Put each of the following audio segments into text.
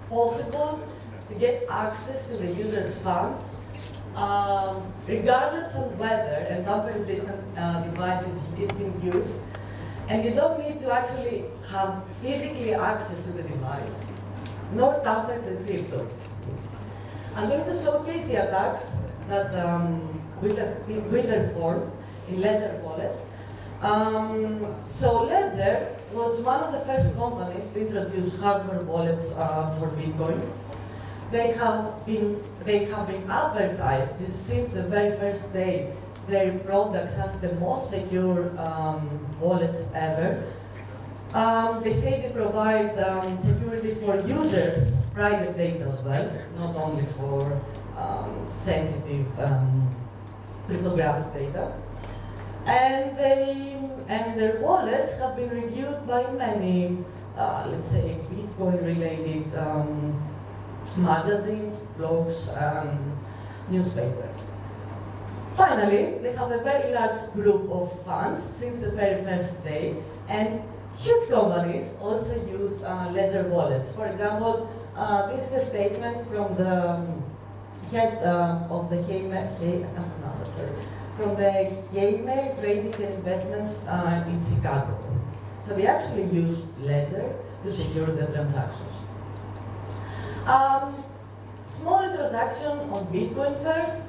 possible to get access to the user's funds, regardless of whether a tamper-resistant device is being used. And you don't need to actually have physically access to the device, nor tamper the crypto. I'm going to showcase the attacks that we performed in Ledger wallets. So Ledger was one of the first companies to introduce hardware wallets for Bitcoin. They have been advertised since the very first day. Their products as the most secure wallets ever. They say they provide security for users' private data as well, not only for sensitive cryptographic data. And their wallets have been reviewed by many, let's say, Bitcoin-related magazines, blogs, and newspapers. Finally, they have a very large group of fans since the very first day, and huge companies also use Ledger wallets. For example, this is a statement from the head of the Heimer Trading and Investments in Chicago. So they actually use Ledger to secure the transactions. Small introduction on Bitcoin first.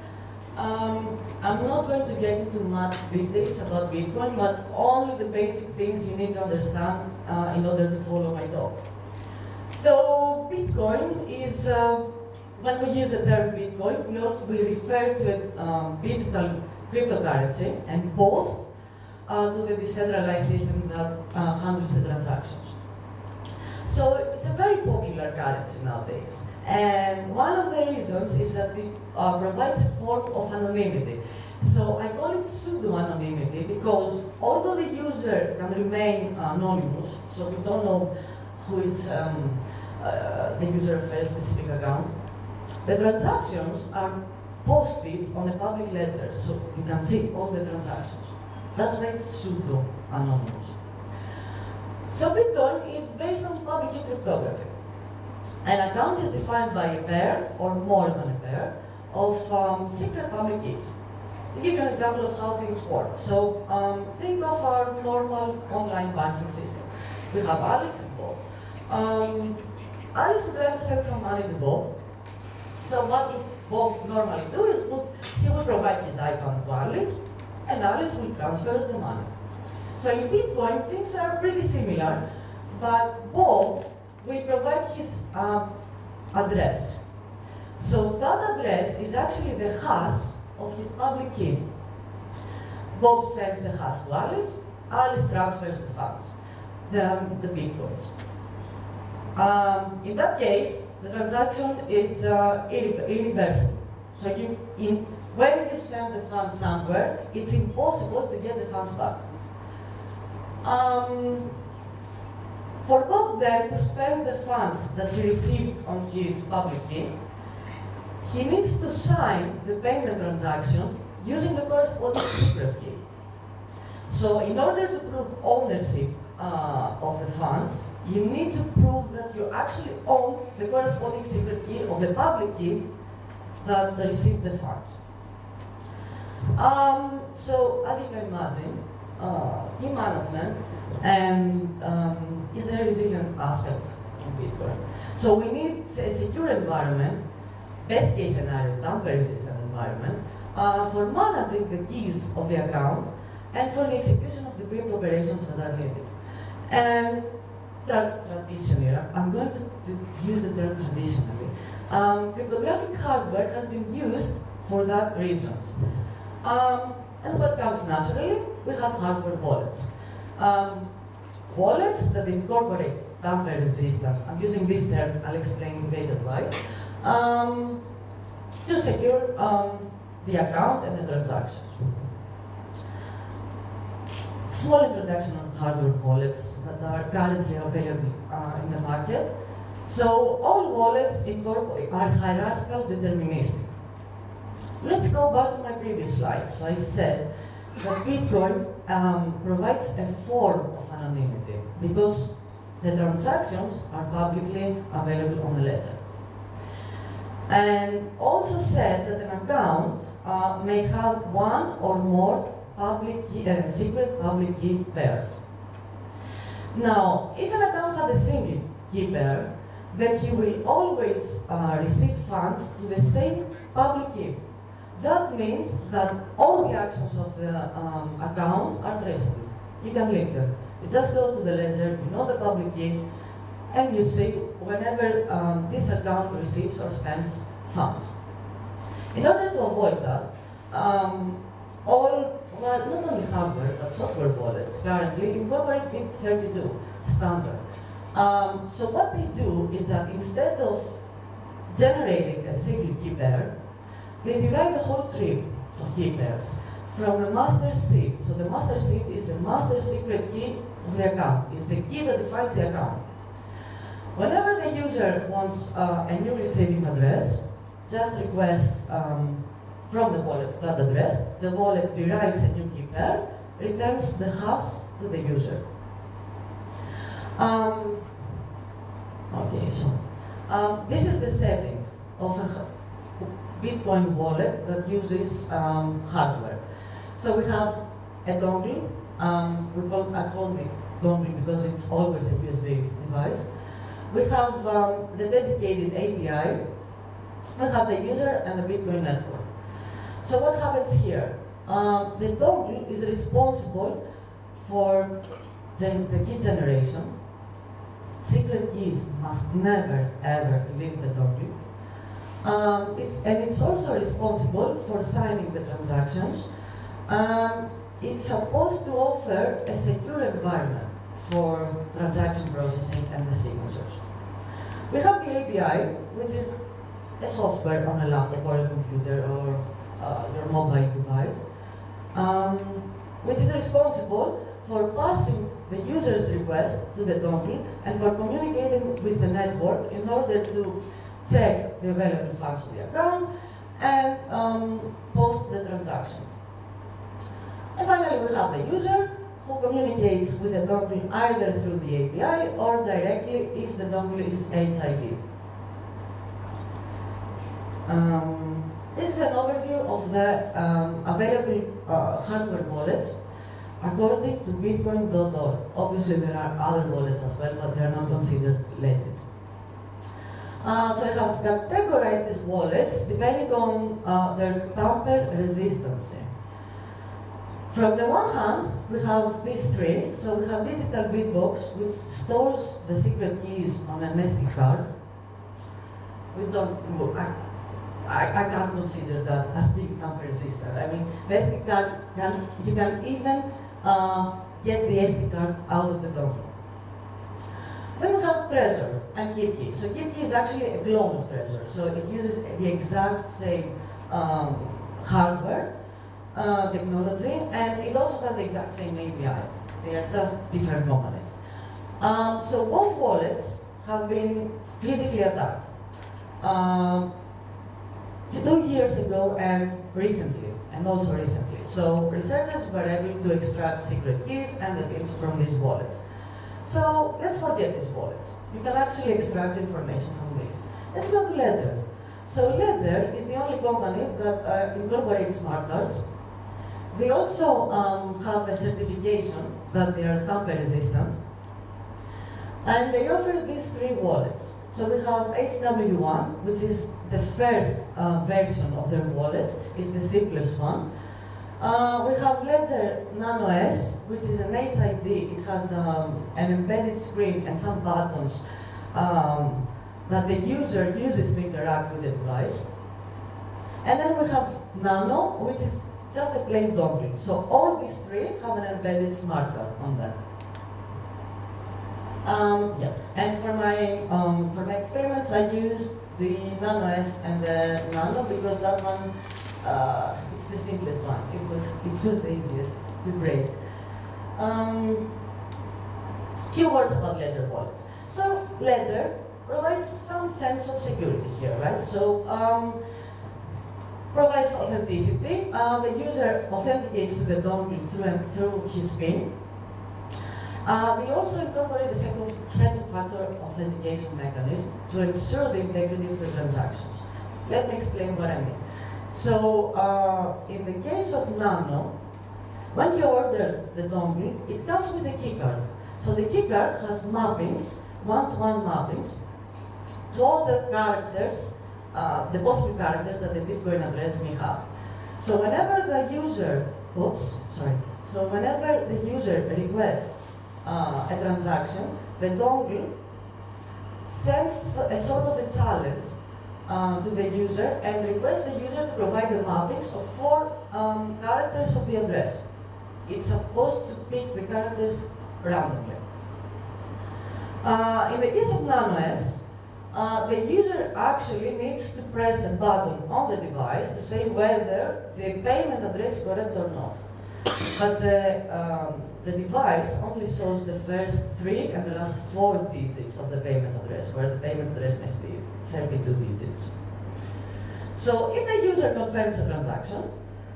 I'm not going to get into much details about Bitcoin, but only the basic things you need to understand in order to follow my talk. So Bitcoin is, when we use the term Bitcoin, we refer to a digital cryptocurrency, and both to the decentralized system that handles the transactions. So it's a very popular currency nowadays. And one of the reasons is that it provides a form of anonymity. So I call it pseudo-anonymity because although the user can remain anonymous, so we don't know who is the user of a specific account, the transactions are posted on a public ledger, so you can see all the transactions. That's why it's pseudo-anonymous. So Bitcoin is based on public key cryptography. An account is defined by a pair, or more than a pair, of secret public keys. To give you an example of how things work. So think of our normal online banking system. We have Alice and Bob. Alice would like to send some money to Bob. So what would Bob normally do is he would provide his IBAN to Alice, and Alice will transfer the money. So in Bitcoin, things are pretty similar, but Bob will provide his address. So that address is actually the hash of his public key. Bob sends the hash to Alice, Alice transfers the funds, the Bitcoins. In that case, the transaction is irreversible. So when you send the funds somewhere, it's impossible to get the funds back. For Bob then to spend the funds that he received on his public key, he needs to sign the payment transaction using the corresponding secret key. So in order to prove ownership of the funds, you need to prove that you actually own the corresponding secret key of the public key that received the funds. So as you can imagine, key management is a resilient aspect of Bitcoin. So we need a secure environment, best case scenario, tamper-resistant environment, for managing the keys of the account and for the execution of the crypto operations that are needed. And traditionally, I'm going to use the term traditionally, cryptographic hardware has been used for that reasons. And what comes naturally, we have hardware wallets. Wallets that incorporate tamper-resistant, I'm using this term, I'll explain later why, to secure the account and the transactions. Small introduction on hardware wallets that are currently available in the market. So all wallets are hierarchical deterministic. Let's go back to my previous slide. So I said that Bitcoin provides a form of anonymity because the transactions are publicly available on the ledger. And also said that an account may have one or more public key, secret public key pairs. Now, if an account has a single key pair, then he will always receive funds to the same public key. That means that all the actions of the account are traceable. You can link them. You just go to the ledger, you know the public key, and you see whenever this account receives or spends funds. In order to avoid that, not only hardware, but software wallets currently incorporate BIP32 standard. So what they do is that instead of generating a single key pair, they derive a whole tree of key pairs from a master seed. So the master seed is the master secret key of the account. It's the key that defines the account. Whenever the user wants a new receiving address, just requests from the wallet that address, the wallet derives a new key pair, returns the hash to the user. This is the setting of a Bitcoin wallet that uses hardware. So we have a dongle. I call it dongle because it's always a USB device. We have the dedicated API. We have the user and the Bitcoin network. So what happens here? The dongle is responsible for the key generation. Secret keys must never ever leave the dongle. And it's also responsible for signing the transactions. It's supposed to offer a secure environment for transaction processing and the signatures. We have the API, which is a software on a laptop or a computer or your mobile device, which is responsible for passing the user's request to the dongle and for communicating with the network in order to check the available funds of the account and post the transaction. And finally, we have the user who communicates with the dongle either through the API or directly if the dongle is HID. This is an overview of the available hardware wallets according to bitcoin.org. Obviously, there are other wallets as well, but they are not considered legit. So I have categorized these wallets depending on their tamper resistance. From the one hand, we have this tree. So we have digital bitbox, which stores the secret keys on an SD card. We don't. I can't consider that as being tamper resistant. I mean, the SD card you can even get the SD card out of the dongle. Then we have Trezor and KeepKey. So KeepKey is actually a clone of Trezor. So it uses the exact same hardware technology, and it also has the exact same API. They are just different companies. So both wallets have been physically attacked 2 years ago and recently, and also recently. So researchers were able to extract secret keys and the pins from these wallets. So let's forget these wallets. You can actually extract information from these. Let's go to Ledger. So Ledger is the only company that incorporates smart cards. They also have a certification that they are tamper resistant. And they offer these 3 wallets. So we have HW1, which is the first version of their wallets. It's the simplest one. We have Ledger Nano S, which is an HID. It has an embedded screen and some buttons that the user uses to interact with the device. And then we have Nano, which is just a plain dongle. So all these 3 have an embedded smart card on them. And for my experiments, I used the Nano S and the Nano because that one it's the simplest one. It was the easiest to break. Few words about Ledger wallets. So Ledger provides some sense of security here, right? So provides authenticity. The user authenticates to the dongle through his PIN. We also incorporate the second factor authentication mechanism to ensure the integrity of the transactions. Let me explain what I mean. So, in the case of Nano, when you order the dongle, it comes with a keycard. So the keycard has mappings, one-to-one mappings, to all the characters, the possible characters that the Bitcoin address may have. So whenever the user, whenever the user requests a transaction, the dongle sends a sort of a challenge to the user and requests the user to provide the mappings of 4 characters of the address. It's supposed to pick the characters randomly. In the case of NanoS, the user actually needs to press a button on the device to say whether the payment address is correct or not. But the device only shows the first 3 and the last 4 digits of the payment address, where the payment address must be 32 digits. So if the user confirms the transaction,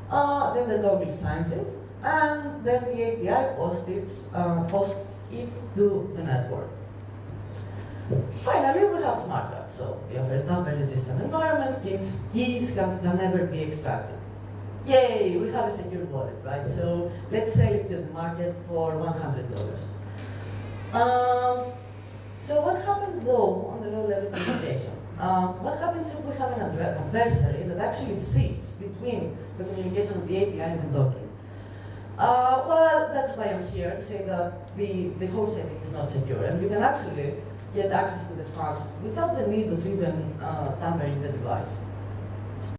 then the dongle signs it, and then the API posts it to the network. Finally, we have smart cards. So we offer a tamper-resistant environment. Keys can never be extracted. Yay, we have a secure wallet, right? So let's sell it to the market for $100. So what happens though on the low-level communication? What happens if we have an adversary that actually sits between the communication of the API and the dongle? Well, that's why I'm here, to say that the whole setting is not secure, and you can actually get access to the funds without the need of even tampering the device.